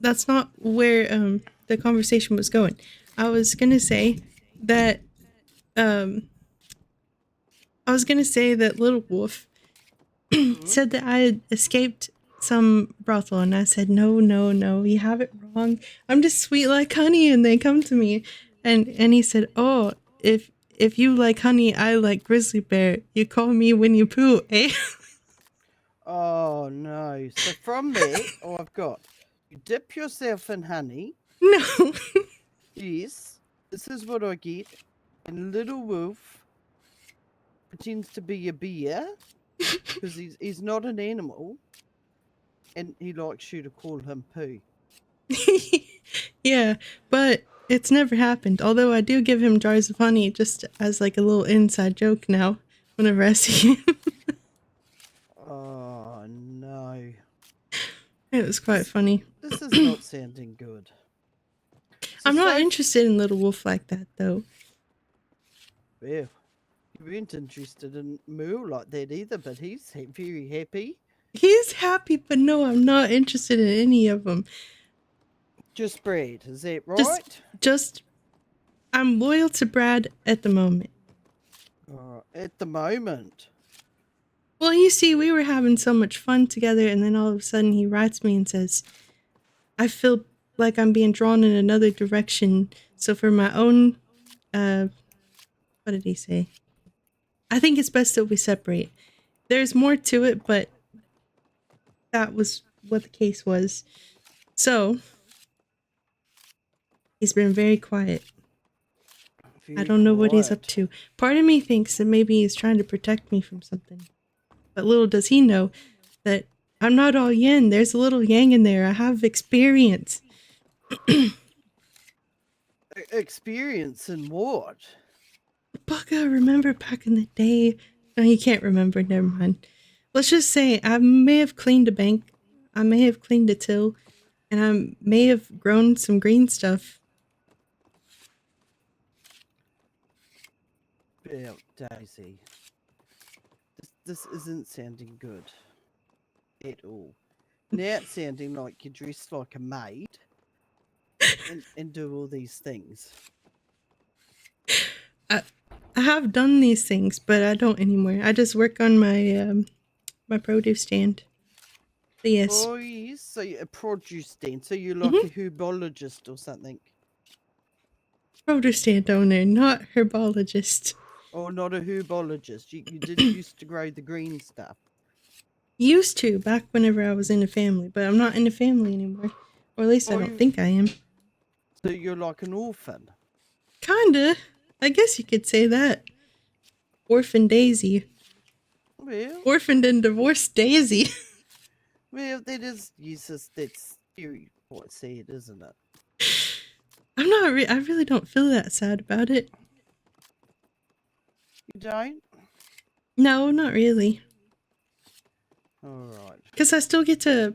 that's not where the conversation was going. I was gonna say that um I was gonna say that Little Wolf Hmm? said that I had escaped some brothel, and I said, no, no, no, you have it wrong. I'm just sweet like honey, and they come to me, and he said, oh, if you like honey, I like grizzly bear. You call me when you poo, eh? Oh no. So from there, all I've got, you dip yourself in honey. No. Yes. This is what I get. And Little Wolf pretends to be a bear because he's not an animal, and he likes you to call him poo. Yeah, but it's never happened. Although I do give him jars of honey just as like a little inside joke now whenever I see him. Oh no. It was quite This funny. this is not sounding good. So I'm not so interested in Little Wolf like that though. well, you weren't interested in Moo like that either, but he's very happy. He's happy, but no, I'm not interested in any of them. Just Brad, is that Just, right? just, I'm loyal to Brad at the moment. At the moment. Well, you see, we were having so much fun together, and then all of a sudden he writes me and says, I feel like I'm being drawn in another direction. So for my own, what did he say? I think it's best that we separate. There's more to it, but that was what the case was. So he's been very quiet. I Very don't know what he's up quiet. to. Part of me thinks that maybe he's trying to protect me from something. But little does he know that I'm not all yin. There's a little yang in there. I have experience. Experience in what? Bugga, remember back in the day? No, you can't remember. Never mind. Let's just say I may have cleaned a bank. I may have cleaned a till. And I may have grown some green stuff. Well, Daisy, this isn't sounding good at all. Now it's sounding like you're dressed like a maid and do all these things. I, I have done these things, but I don't anymore. I just work on my produce stand. So yes. Oh yes, so you're a produce stand, so you're like a Mm-hmm. herbologist or something. Produce stand owner, not herbologist. Or not a herbologist. You did used to grow the green stuff. Used to back whenever I was in a family, but I'm not in a family anymore. Or at least I Oh, don't think I am. so you're like an orphan. Kinda. I guess you could say that. Orphan Daisy. Well, Orphaned and divorced Daisy. well, that is useless. That's very quite sad, isn't it? I'm not. I really don't feel that sad about it. You don't? No, not really. All right. Because I still get to.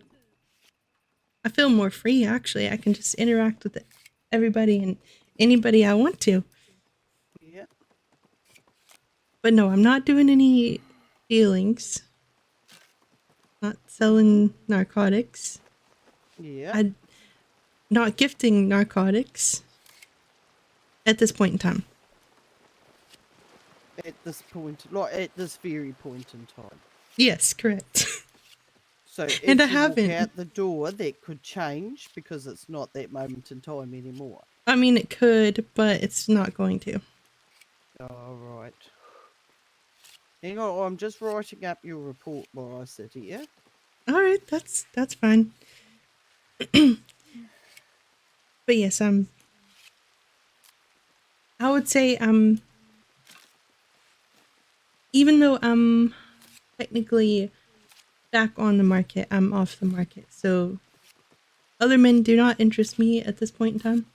I feel more free. Actually, I can just interact with everybody and anybody I want to. Yeah. But no, I'm not doing any dealings. Not selling narcotics. Yeah. I'm not gifting narcotics at this point in time. At this point, like at this very point in time. Yes, correct. So And I as you walk haven't. out the door, that could change because it's not that moment in time anymore. I mean, it could, but it's not going to. All right. Hang on, I'm just writing up your report while I sit here. All right, that's fine. But yes, I would say even though I'm technically back on the market, I'm off the market. So other men do not interest me at this point in time.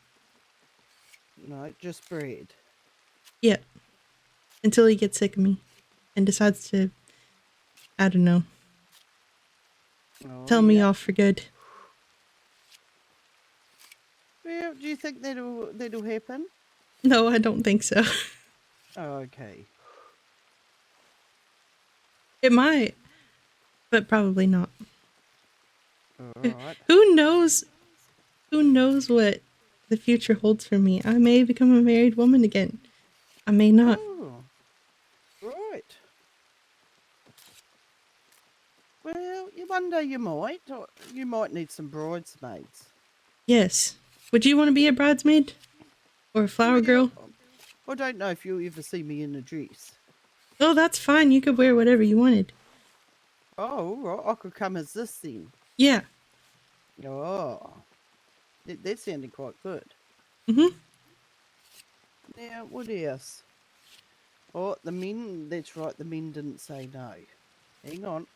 No, just bread. Yet, until he gets sick of me and decides to, I don't know, Oh tell me yeah. off for good. Well, do you think that'll happen? No, I don't think so. Okay. It might, but probably not. All right. Who knows Who knows what the future holds for me? I may become a married woman again. I may not. Oh, right. Well, one day you might. Or you might need some bridesmaids. Yes. Would you want to be a bridesmaid? Or a flower Well, girl? I don't know if you'll ever see me in a dress. Oh, that's fine. You could wear whatever you wanted. Oh, right. I could come as this then. Yeah. Oh, that sounded quite good. Mm-hmm. Now, what else? Oh, the men. That's right. The men didn't say no. Hang on.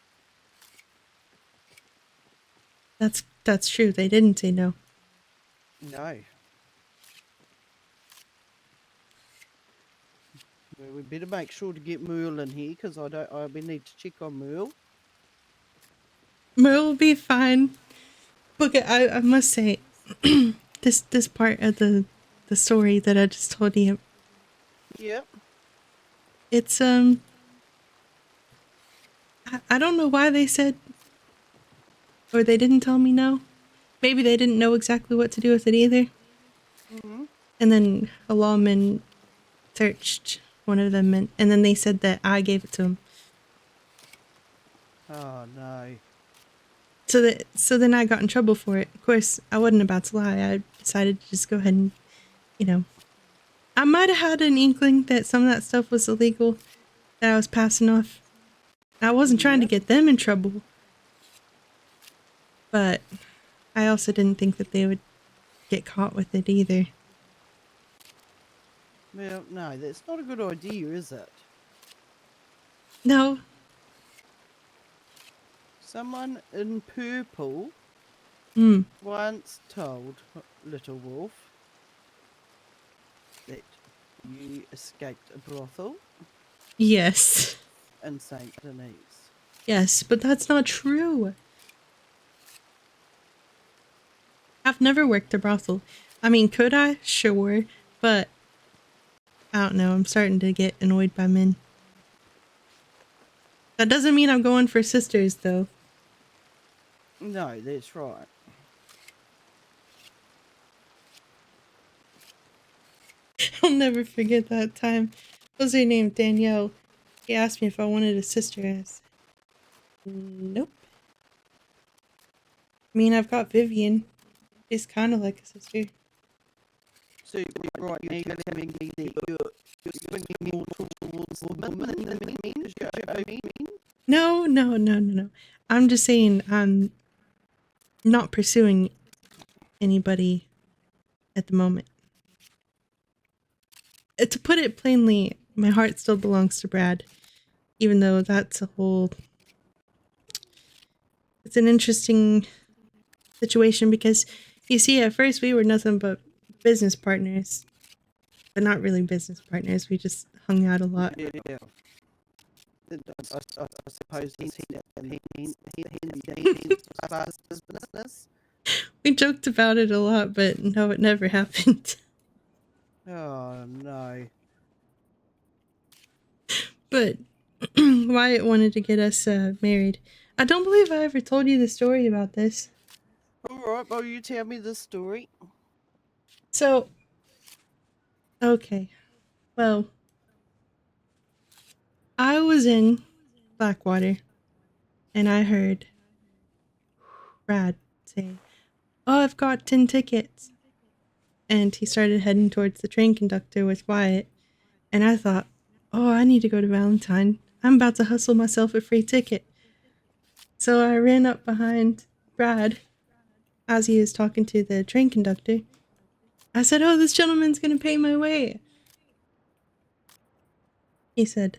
That's true. They didn't say no. No. Well, we better make sure to get Merle in here because we need to check on Merle. Merle will be fine. Look, I must say, this part of the story that I just told you, Yep. it's I don't know why they said or they didn't tell me no. Maybe they didn't know exactly what to do with it either. Mm-hmm. And then a lawman searched one of them, and then they said that I gave it to him. Oh no. So then I got in trouble for it. Of course, I wasn't about to lie. I decided to just go ahead and, you know, I might have had an inkling that some of that stuff was illegal that I was passing off. I wasn't trying to Yep. get them in trouble, but I also didn't think that they would get caught with it either. Well, no, that's not a good idea, is it? No, Someone in purple hmm, once told Little Wolf that you escaped a brothel yes, in St. Denis. yes, but that's not true. I've never worked a brothel. I mean, could I? Sure, but I don't know. I'm starting to get annoyed by men. That doesn't mean I'm going for sisters, though. No, that's right. I'll never forget that time. What was her name? Danielle. She asked me if I wanted a sister. I said, nope. I mean, I've got Vivian. She's kind of like a sister. So right now you're telling me that you're swinging more towards women than men, is that what you mean? No, no, no, no, no. I'm just saying I'm not pursuing anybody at the moment. To put it plainly, my heart still belongs to Brad, even though that's a whole. It's an interesting situation because you see, at first we were nothing but business partners, but not really business partners. We just hung out a lot. Yeah. I suppose he as business. We joked about it a lot, but no, it never happened. Oh no. But Wyatt wanted to get us married. I don't believe I ever told you the story about this. Alright, well you tell me the story. So, okay. Well, I was in Blackwater and I heard Brad say, "Oh, I've got 10 tickets." And he started heading towards the train conductor with Wyatt. And I thought, oh, I need to go to Valentine. I'm about to hustle myself a free ticket. So I ran up behind Brad as he was talking to the train conductor. I said, "Oh, this gentleman's going to pay my way." He said,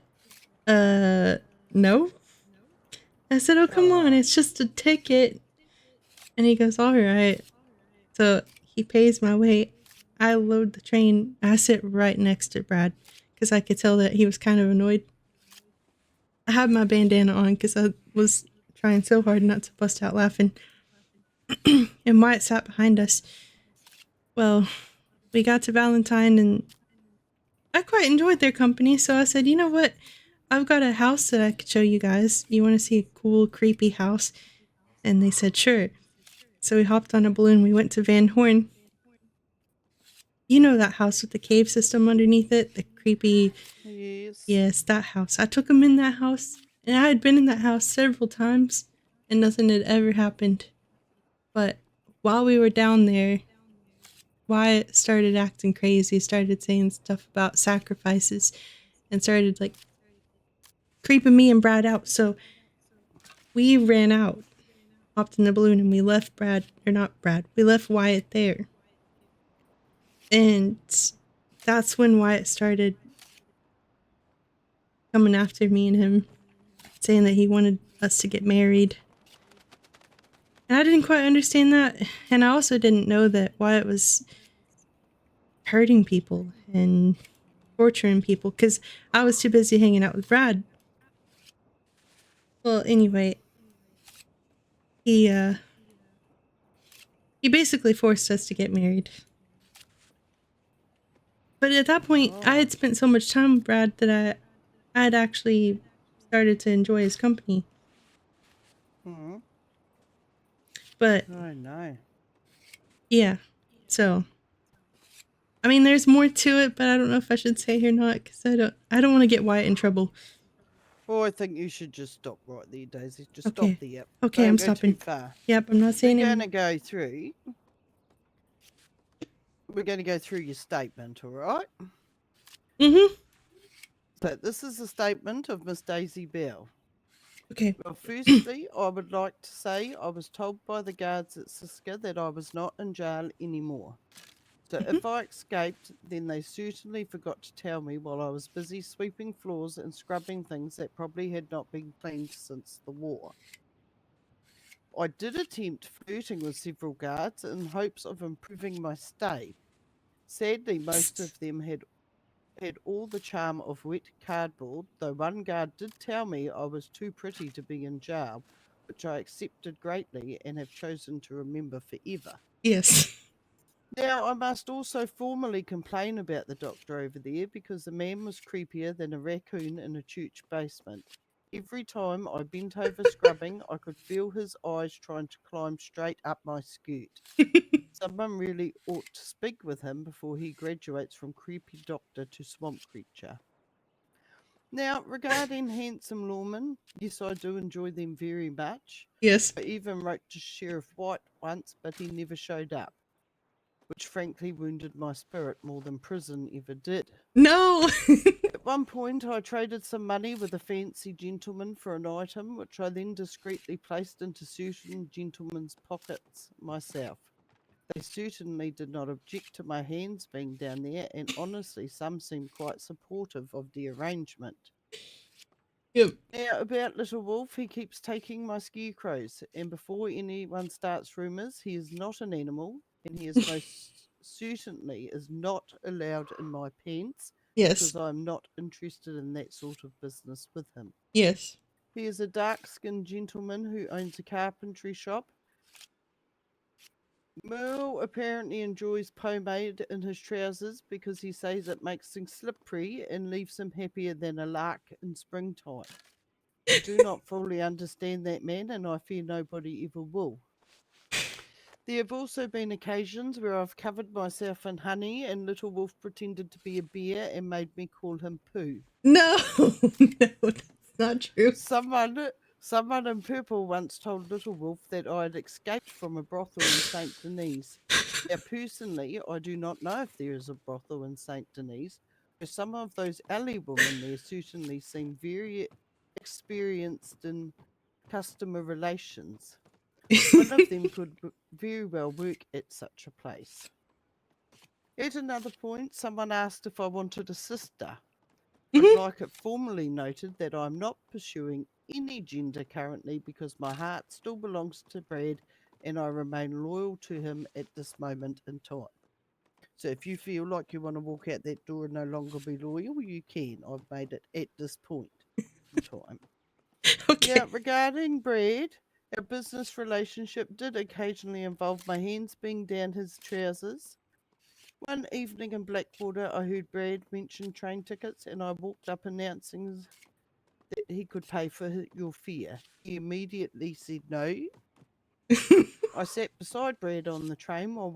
no. I said, "Oh, come on, Oh, it's just a ticket." And he goes, "All right." So he pays my way. I load the train. I sit right next to Brad because I could tell that he was kind of annoyed. I had my bandana on because I was trying so hard not to bust out laughing. And Wyatt sat behind us. Well, we got to Valentine and I quite enjoyed their company. So I said, "You know what? I've got a house that I could show you guys. You want to see a cool, creepy house?" And they said, "Sure." So we hopped on a balloon. We went to Van Horn. You know that house with the cave system underneath it? The creepy. Yes. Yes, that house. I took him in that house. And I had been in that house several times. And nothing had ever happened. But while we were down there, Wyatt started acting crazy, started saying stuff about sacrifices, and started like creeping me and Brad out. So we ran out, hopped in the balloon, and we left Brad, or not Brad, we left Wyatt there. And that's when Wyatt started coming after me and him, saying that he wanted us to get married. And I didn't quite understand that. And I also didn't know that Wyatt was hurting people and torturing people because I was too busy hanging out with Brad. Well, anyway, he he basically forced us to get married. But at that point, I Oh. had spent so much time with Brad that I had actually started to enjoy his company. Hmm. But Oh no. yeah, so I mean, there's more to it, but I don't know if I should say here or not because I don't want to get Wyatt in trouble. Well, I think you should just stop right there, Daisy. Just stop Okay, there. okay, Don't I'm go too stopping. far. Yep, I'm not We're saying gonna anymore. go through. We're gonna go through your statement, all right? Mm-hmm. So this is a statement of Miss Daisy Bell. Okay. Well, firstly, I would like to say I was told by the guards at Siska that I was not in jail anymore. So Mm-hmm. if I escaped, then they certainly forgot to tell me while I was busy sweeping floors and scrubbing things that probably had not been cleaned since the war. I did attempt flirting with several guards in hopes of improving my stay. Sadly, most of them had all the charm of wet cardboard, though one guard did tell me I was too pretty to be in jail, which I accepted greatly and have chosen to remember forever. Yes. Now, I must also formally complain about the doctor over there because the man was creepier than a raccoon in a church basement. Every time I bent over scrubbing, I could feel his eyes trying to climb straight up my skirt. Someone really ought to speak with him before he graduates from creepy doctor to swamp creature. Now, regarding handsome lawmen, yes, I do enjoy them very much. Yes. I even wrote to Sheriff White once, but he never showed up, which frankly wounded my spirit more than prison ever did. No. At one point, I traded some money with a fancy gentleman for an item, which I then discreetly placed into certain gentlemen's pockets myself. They certainly did not object to my hands being down there, and honestly, some seemed quite supportive of the arrangement. Yep. Now, about Little Wolf, he keeps taking my scarecrows, and before anyone starts rumours, he is not an animal, and he is most certainly is not allowed in my pants Yes. because I am not interested in that sort of business with him. Yes. He is a dark skinned gentleman who owns a carpentry shop. Merle apparently enjoys pomade in his trousers because he says it makes things slippery and leaves him happier than a lark in springtime. I do not fully understand that man, and I fear nobody ever will. There have also been occasions where I've covered myself in honey, and Little Wolf pretended to be a bear and made me call him Pooh. No. No, that's not true. Someone in purple once told Little Wolf that I had escaped from a brothel in Saint Denis. Now, personally, I do not know if there is a brothel in Saint Denis, but some of those alley women there certainly seem very experienced in customer relations. One of them could very well work at such a place. At another point, someone asked if I wanted a sister. I'd Mhm. like it formally noted that I'm not pursuing any gender currently because my heart still belongs to Brad and I remain loyal to him at this moment in time. So if you feel like you want to walk out that door and no longer be loyal, you can. I've made it at this point in time. Now, Okay. regarding Brad, our business relationship did occasionally involve my hands being down his trousers. One evening in Blackwater, I heard Brad mention train tickets and I walked up announcing that he could pay for your fare. He immediately said no I sat beside Brad on the train while